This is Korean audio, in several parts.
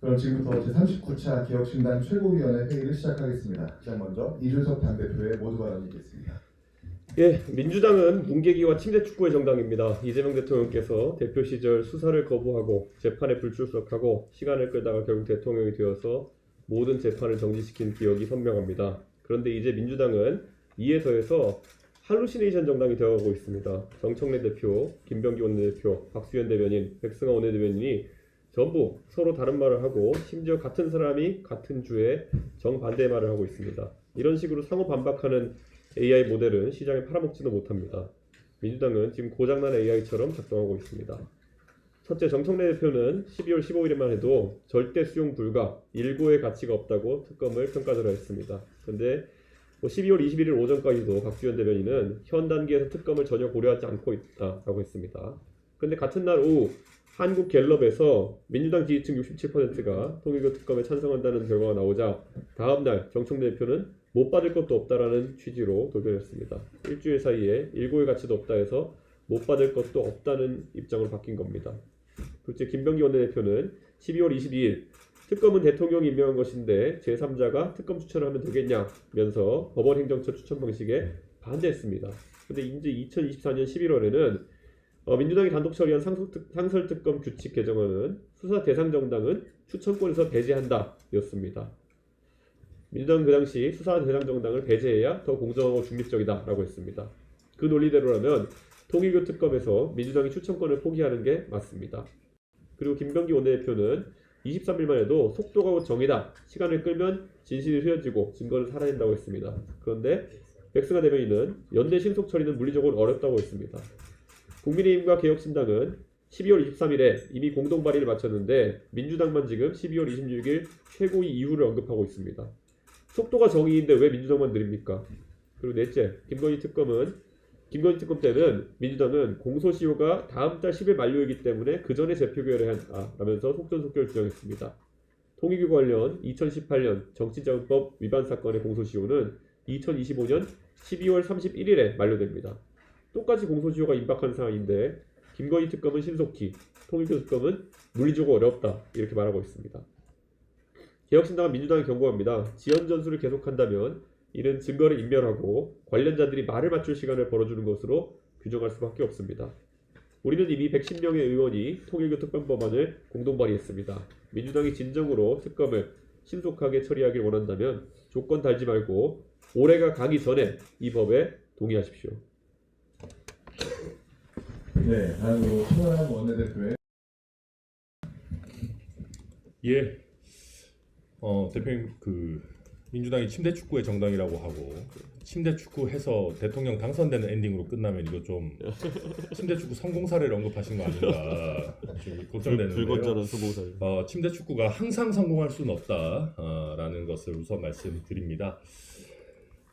그럼 지금부터 제39차 개혁신당 최고위원회 회의를 시작하겠습니다. 가장 먼저 이준석 당대표의 모두 발언이 있겠습니다. 예, 민주당은 문개기와 침대 축구의 정당입니다. 이재명 대통령께서 대표 시절 수사를 거부하고 재판에 불출석하고 시간을 끌다가 결국 대통령이 되어서 모든 재판을 정지시킨 기억이 선명합니다. 그런데 이제 민주당은 이에 더해서 할루시네이션 정당이 되어가고 있습니다. 정청래 대표, 김병기 원내대표, 박수현 대변인, 백승하 원내대변인이 전부 서로 다른 말을 하고 심지어 같은 사람이 같은 주에 정반대의 말을 하고 있습니다. 이런 식으로 상호 반박하는 AI 모델은 시장에 팔아먹지도 못합니다. 민주당은 지금 고장난 AI처럼 작동하고 있습니다. 첫째, 정청래 대표는 12월 15일에만 해도 절대 수용 불가, 일고의 가치가 없다고 특검을 평가들어 했습니다. 그런데 12월 21일 오전까지도 박주현 대변인은 현 단계에서 특검을 전혀 고려하지 않고 있다라고 했습니다. 그런데 같은 날 오후 한국갤럽에서 민주당 지지층 67%가 통일교 특검에 찬성한다는 결과가 나오자 다음날 정청래 대표는 못 받을 것도 없다라는 취지로 돌변했습니다. 일주일 사이에 일고의 가치도 없다 해서 못 받을 것도 없다는 입장으로 바뀐 겁니다. 둘째, 김병기 원내대표는 12월 22일 특검은 대통령이 임명한 것인데 제3자가 특검 추천을 하면 되겠냐면서 법원 행정처 추천 방식에 반대했습니다. 그런데 이제 2024년 11월에는 민주당이 단독 처리한 상설특검 규칙 개정안은 수사 대상 정당은 추천권에서 배제한다 였습니다. 민주당은 그 당시 수사 대상 정당을 배제해야 더 공정하고 중립적이다 라고 했습니다. 그 논리대로라면 통일교 특검에서 민주당이 추천권을 포기하는 게 맞습니다. 그리고 김병기 원내대표는 23일만 해도 속도가 곧 정이다. 시간을 끌면 진실이 흐려지고 증거를 살아낸다고 했습니다. 그런데 백승하 대변인은 연대 신속 처리는 물리적으로 어렵다고 했습니다. 국민의힘과 개혁신당은 12월 23일에 이미 공동 발의를 마쳤는데 민주당만 지금 12월 26일 최고위 이후를 언급하고 있습니다. 속도가 정의인데 왜 민주당만 느립니까? 그리고 넷째, 김건희 특검 때는 민주당은 공소시효가 다음 달 10일 만료이기 때문에 그 전에 재표결해야 한다라면서 속전속결 주장했습니다. 통일교 관련 2018년 정치자금법 위반 사건의 공소시효는 2025년 12월 31일에 만료됩니다. 똑같이 공소시효가 임박한 상황인데 김건희 특검은 신속히, 통일교 특검은 물리적으로 어렵다 이렇게 말하고 있습니다. 개혁신당은 민주당에 경고합니다. 지연 전술을 계속한다면 이는 증거를 인멸하고 관련자들이 말을 맞출 시간을 벌어주는 것으로 규정할 수밖에 없습니다. 우리는 이미 110명의 의원이 통일교 특검 법안을 공동 발의했습니다. 민주당이 진정으로 특검을 신속하게 처리하길 원한다면 조건 달지 말고 올해가 가기 전에 이 법에 동의하십시오. 네, 다음으로 천하람 원내대표의 예, 대표님 민주당이 침대 축구의 정당이라고 하고 침대 축구 해서 대통령 당선되는 엔딩으로 끝나면 이거 좀 침대 축구 성공 사례를 언급하신 거 아닌가 좀 걱정되는데요. 불건전한 성공 사례. 침대 축구가 항상 성공할 수는 없다라는 것을 우선 말씀드립니다.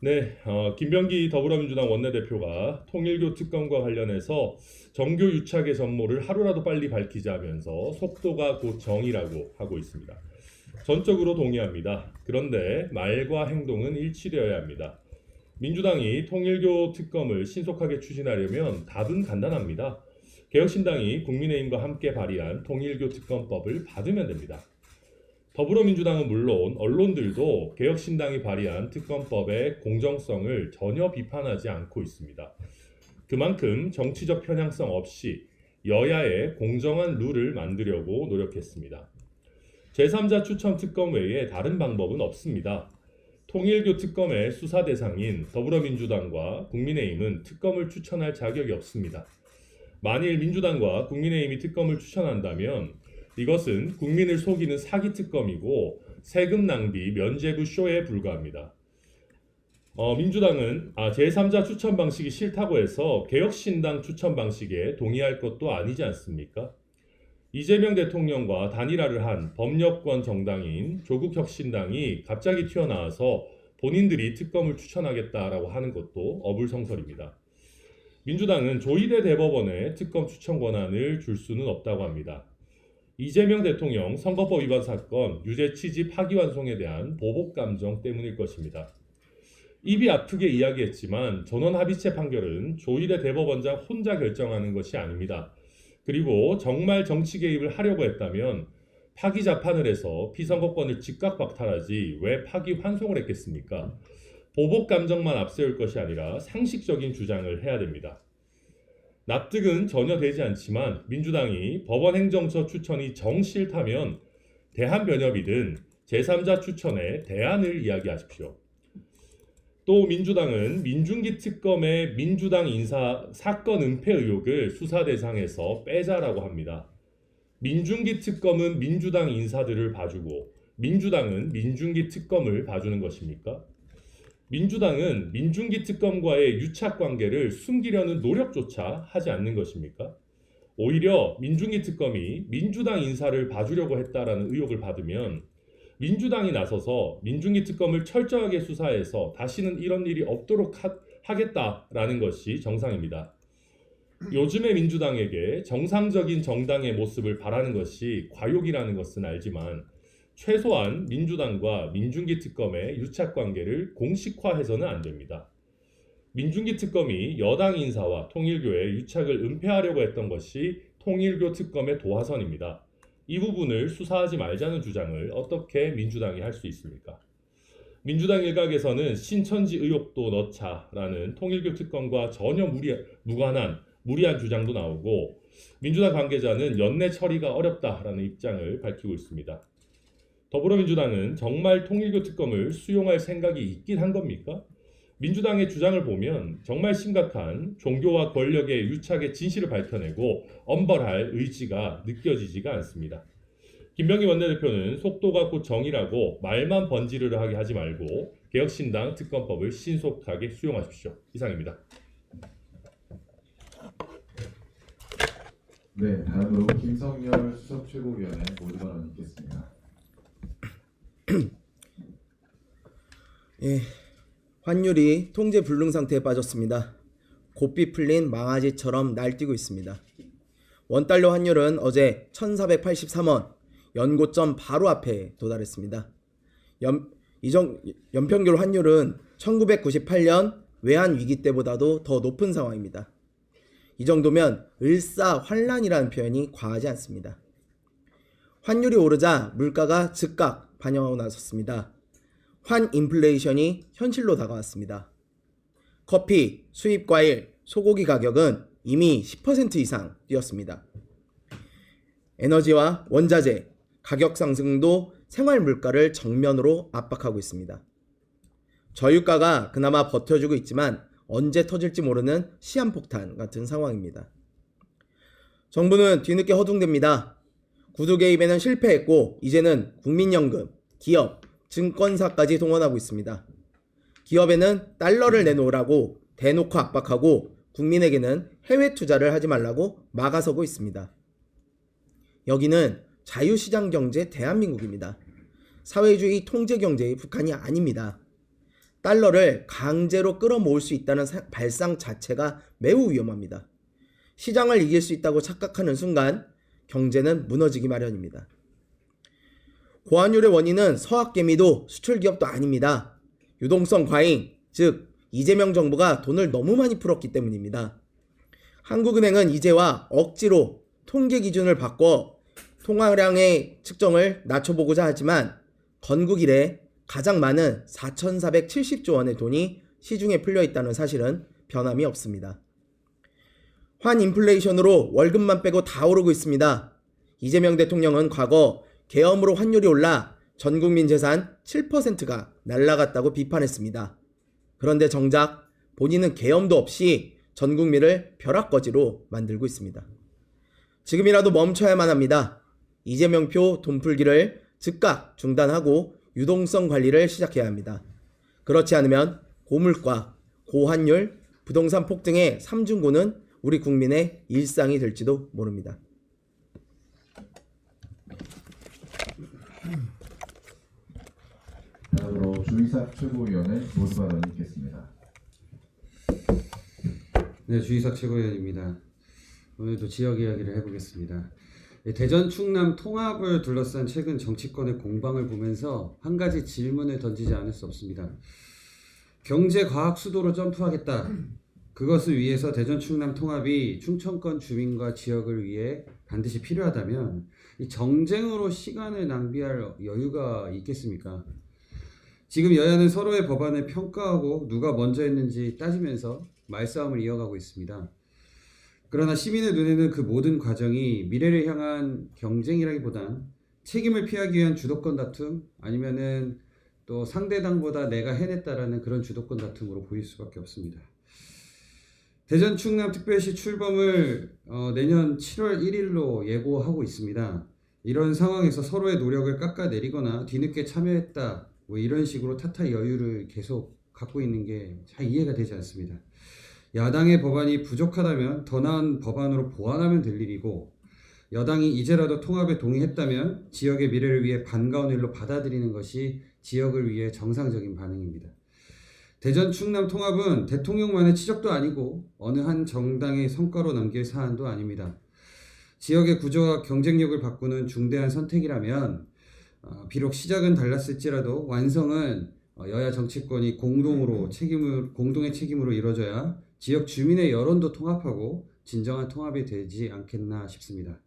네, 김병기 더불어민주당 원내대표가 통일교 특검과 관련해서 정교 유착의 전모를 하루라도 빨리 밝히자면서 속도가 곧 정이라고 하고 있습니다. 전적으로 동의합니다. 그런데 말과 행동은 일치되어야 합니다. 민주당이 통일교 특검을 신속하게 추진하려면 답은 간단합니다. 개혁신당이 국민의힘과 함께 발의한 통일교 특검법을 받으면 됩니다. 더불어민주당은 물론 언론들도 개혁신당이 발의한 특검법의 공정성을 전혀 비판하지 않고 있습니다. 그만큼 정치적 편향성 없이 여야의 공정한 룰을 만들려고 노력했습니다. 제3자 추천 특검 외에 다른 방법은 없습니다. 통일교 특검의 수사 대상인 더불어민주당과 국민의힘은 특검을 추천할 자격이 없습니다. 만일 민주당과 국민의힘이 특검을 추천한다면 이것은 국민을 속이는 사기 특검이고 세금 낭비 면죄부 쇼에 불과합니다. 민주당은 제3자 추천 방식이 싫다고 해서 개혁신당 추천 방식에 동의할 것도 아니지 않습니까? 이재명 대통령과 단일화를 한 법여권 정당인 조국혁신당이 갑자기 튀어나와서 본인들이 특검을 추천하겠다라고 하는 것도 어불성설입니다. 민주당은 조희대 대법원에 특검 추천 권한을 줄 수는 없다고 합니다. 이재명 대통령 선거법 위반 사건 유죄 취지 파기환송에 대한 보복 감정 때문일 것입니다. 입이 아프게 이야기했지만 전원합의체 판결은 조희대 대법원장 혼자 결정하는 것이 아닙니다. 그리고 정말 정치 개입을 하려고 했다면 파기 자판을 해서 피선거권을 즉각 박탈하지 왜 파기 환송을 했겠습니까? 보복 감정만 앞세울 것이 아니라 상식적인 주장을 해야 됩니다. 납득은 전혀 되지 않지만 민주당이 법원 행정처 추천이 정 싫다면 대한변협이든 제3자 추천에 대안을 이야기하십시오. 또 민주당은 민중기 특검의 민주당 인사 사건 은폐 의혹을 수사 대상에서 빼자라고 합니다. 민중기 특검은 민주당 인사들을 봐주고 민주당은 민중기 특검을 봐주는 것입니까? 민주당은 민중기 특검과의 유착 관계를 숨기려는 노력조차 하지 않는 것입니까? 오히려 민중기 특검이 민주당 인사를 봐주려고 했다라는 의혹을 받으면 민주당이 나서서 민중기 특검을 철저하게 수사해서 다시는 이런 일이 없도록 하겠다라는 것이 정상입니다. 요즘의 민주당에게 정상적인 정당의 모습을 바라는 것이 과욕이라는 것은 알지만 최소한 민주당과 민중기 특검의 유착 관계를 공식화해서는 안 됩니다. 민중기 특검이 여당 인사와 통일교의 유착을 은폐하려고 했던 것이 통일교 특검의 도화선입니다. 이 부분을 수사하지 말자는 주장을 어떻게 민주당이 할 수 있습니까? 민주당 일각에서는 신천지 의혹도 넣자라는 통일교 특검과 전혀 무리한 주장도 나오고 민주당 관계자는 연내 처리가 어렵다라는 입장을 밝히고 있습니다. 더불어민주당은 정말 통일교 특검을 수용할 생각이 있긴 한 겁니까? 민주당의 주장을 보면 정말 심각한 종교와 권력의 유착의 진실을 밝혀내고 엄벌할 의지가 느껴지지가 않습니다. 김병기 원내대표는 속도가 곧 정의라고 말만 번지르르하게 하지 말고 개혁신당 특검법을 신속하게 수용하십시오. 이상입니다. 네, 다음으로 김성열 수석 최고위원의 모두 발언 있겠습니다. 예, 환율이 통제 불능 상태에 빠졌습니다. 고삐 풀린 망아지처럼 날뛰고 있습니다. 원달러 환율은 어제 1483원, 연고점 바로 앞에 도달했습니다. 연평균 환율은 1998년 외환위기 때보다도 더 높은 상황입니다. 이 정도면 을사환란이라는 표현이 과하지 않습니다. 환율이 오르자 물가가 즉각 반영하고 나섰습니다. 환인플레이션이 현실로 다가왔습니다. 커피, 수입과일, 소고기 가격은 이미 10% 이상 뛰었습니다. 에너지와 원자재, 가격 상승도 생활 물가를 정면으로 압박하고 있습니다. 저유가가 그나마 버텨주고 있지만 언제 터질지 모르는 시한폭탄 같은 상황입니다. 정부는 뒤늦게 허둥댑니다. 구두 개입에는 실패했고 이제는 국민연금, 기업, 증권사까지 동원하고 있습니다. 기업에는 달러를 내놓으라고 대놓고 압박하고 국민에게는 해외 투자를 하지 말라고 막아서고 있습니다. 여기는 자유시장 경제 대한민국입니다. 사회주의 통제 경제의 북한이 아닙니다. 달러를 강제로 끌어모을 수 있다는 발상 자체가 매우 위험합니다. 시장을 이길 수 있다고 착각하는 순간 경제는 무너지기 마련입니다. 고환율의 원인은 서학개미도 수출기업도 아닙니다. 유동성 과잉, 즉 이재명 정부가 돈을 너무 많이 풀었기 때문입니다. 한국은행은 이제와 억지로 통계 기준을 바꿔 통화량의 측정을 낮춰보고자 하지만 건국 이래 가장 많은 4,470조 원의 돈이 시중에 풀려 있다는 사실은 변함이 없습니다. 환인플레이션으로 월급만 빼고 다 오르고 있습니다. 이재명 대통령은 과거 계엄으로 환율이 올라 전국민 재산 7%가 날아갔다고 비판했습니다. 그런데 정작 본인은 계엄도 없이 전국민을 벼락거지로 만들고 있습니다. 지금이라도 멈춰야만 합니다. 이재명표 돈풀기를 즉각 중단하고 유동성 관리를 시작해야 합니다. 그렇지 않으면 고물가, 고환율, 부동산 폭등의 삼중고는 우리 국민의 일상이 될지도 모릅니다. 다음으로 주의삭 최고위원의 모두 발언 있겠습니다. 네, 주의삭 최고위원입니다. 오늘도 지역 이야기를 해보겠습니다. 대전 충남 통합을 둘러싼 최근 정치권의 공방을 보면서 한 가지 질문을 던지지 않을 수 없습니다. 경제 과학 수도로 점프하겠다. 그것을 위해서 대전 충남 통합이 충청권 주민과 지역을 위해 반드시 필요하다면 이 정쟁으로 시간을 낭비할 여유가 있겠습니까? 지금 여야는 서로의 법안을 평가하고 누가 먼저 했는지 따지면서 말싸움을 이어가고 있습니다. 그러나 시민의 눈에는 그 모든 과정이 미래를 향한 경쟁이라기보단 책임을 피하기 위한 주도권 다툼 아니면은 또 상대당보다 내가 해냈다라는 그런 주도권 다툼으로 보일 수밖에 없습니다. 대전 충남 특별시 출범을 내년 7월 1일로 예고하고 있습니다. 이런 상황에서 서로의 노력을 깎아내리거나 뒤늦게 참여했다 뭐 이런 식으로 탓할 여유를 계속 갖고 있는 게 잘 이해가 되지 않습니다. 야당의 법안이 부족하다면 더 나은 법안으로 보완하면 될 일이고 여당이 이제라도 통합에 동의했다면 지역의 미래를 위해 반가운 일로 받아들이는 것이 지역을 위해 정상적인 반응입니다. 대전 충남 통합은 대통령만의 치적도 아니고 어느 한 정당의 성과로 남길 사안도 아닙니다. 지역의 구조와 경쟁력을 바꾸는 중대한 선택이라면 비록 시작은 달랐을지라도 완성은 여야 정치권이 공동의 책임으로 이뤄져야 지역 주민의 여론도 통합하고 진정한 통합이 되지 않겠나 싶습니다.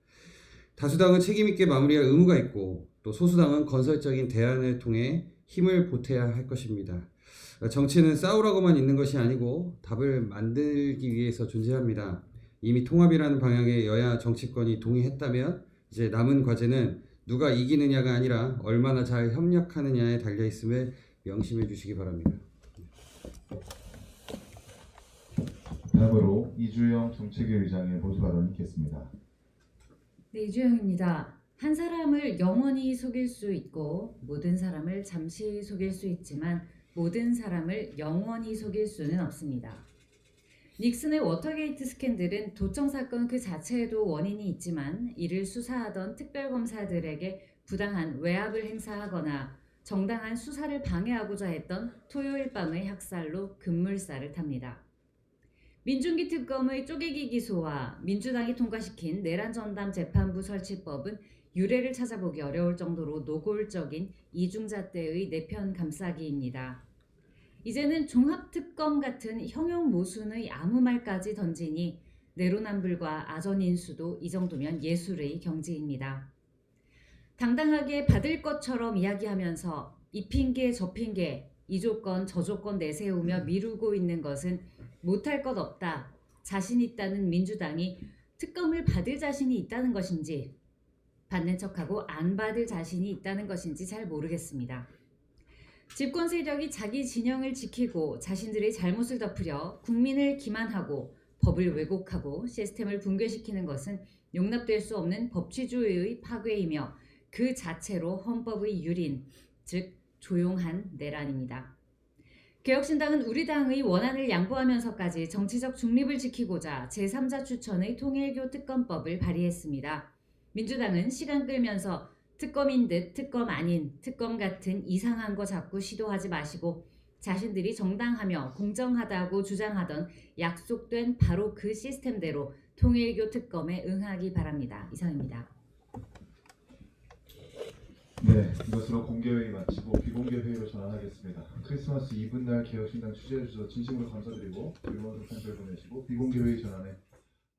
다수당은 책임있게 마무리할 의무가 있고 또 소수당은 건설적인 대안을 통해 힘을 보태야 할 것입니다. 정치는 싸우라고만 있는 것이 아니고 답을 만들기 위해서 존재합니다. 이미 통합이라는 방향에 여야 정치권이 동의했다면 이제 남은 과제는 누가 이기느냐가 아니라 얼마나 잘 협력하느냐에 달려있음을 명심해 주시기 바랍니다. 다음으로 이주영 정책위 의장의 모두 발언 있겠습니다. 네, 이주영입니다. 한 사람을 영원히 속일 수 있고 모든 사람을 잠시 속일 수 있지만 모든 사람을 영원히 속일 수는 없습니다. 닉슨의 워터게이트 스캔들은 도청 사건 그 자체에도 원인이 있지만 이를 수사하던 특별검사들에게 부당한 외압을 행사하거나 정당한 수사를 방해하고자 했던 토요일 밤의 학살로 급물살을 탑니다. 민중기 특검의 쪼개기 기소와 민주당이 통과시킨 내란 전담 재판부 설치법은 유례를 찾아보기 어려울 정도로 노골적인 이중잣대의 내편 감싸기입니다. 이제는 종합특검 같은 형용 모순의 아무 말까지 던지니 내로남불과 아전인수도 이 정도면 예술의 경지입니다. 당당하게 받을 것처럼 이야기하면서 이 핑계 저 핑계 이 조건 저 조건 내세우며 미루고 있는 것은 못할 것 없다, 자신 있다는 민주당이 특검을 받을 자신이 있다는 것인지 받는 척하고 안 받을 자신이 있다는 것인지 잘 모르겠습니다. 집권 세력이 자기 진영을 지키고 자신들의 잘못을 덮으려 국민을 기만하고 법을 왜곡하고 시스템을 붕괴시키는 것은 용납될 수 없는 법치주의의 파괴이며 그 자체로 헌법의 유린, 즉 조용한 내란입니다. 개혁신당은 우리 당의 원안을 양보하면서까지 정치적 중립을 지키고자 제3자 추천의 통일교 특검법을 발의했습니다. 민주당은 시간 끌면서 특검인 듯 특검 아닌 특검 같은 이상한 거 자꾸 시도하지 마시고 자신들이 정당하며 공정하다고 주장하던 약속된 바로 그 시스템대로 통일교 특검에 응하기 바랍니다. 이상입니다. 네, 이것으로 공개회의 마치고 비공개회의로 전환하겠습니다. 크리스마스 이브날 개혁신당 취재해주셔서 진심으로 감사드리고 즐거운 성탄절 보내시고 비공개회의 전환에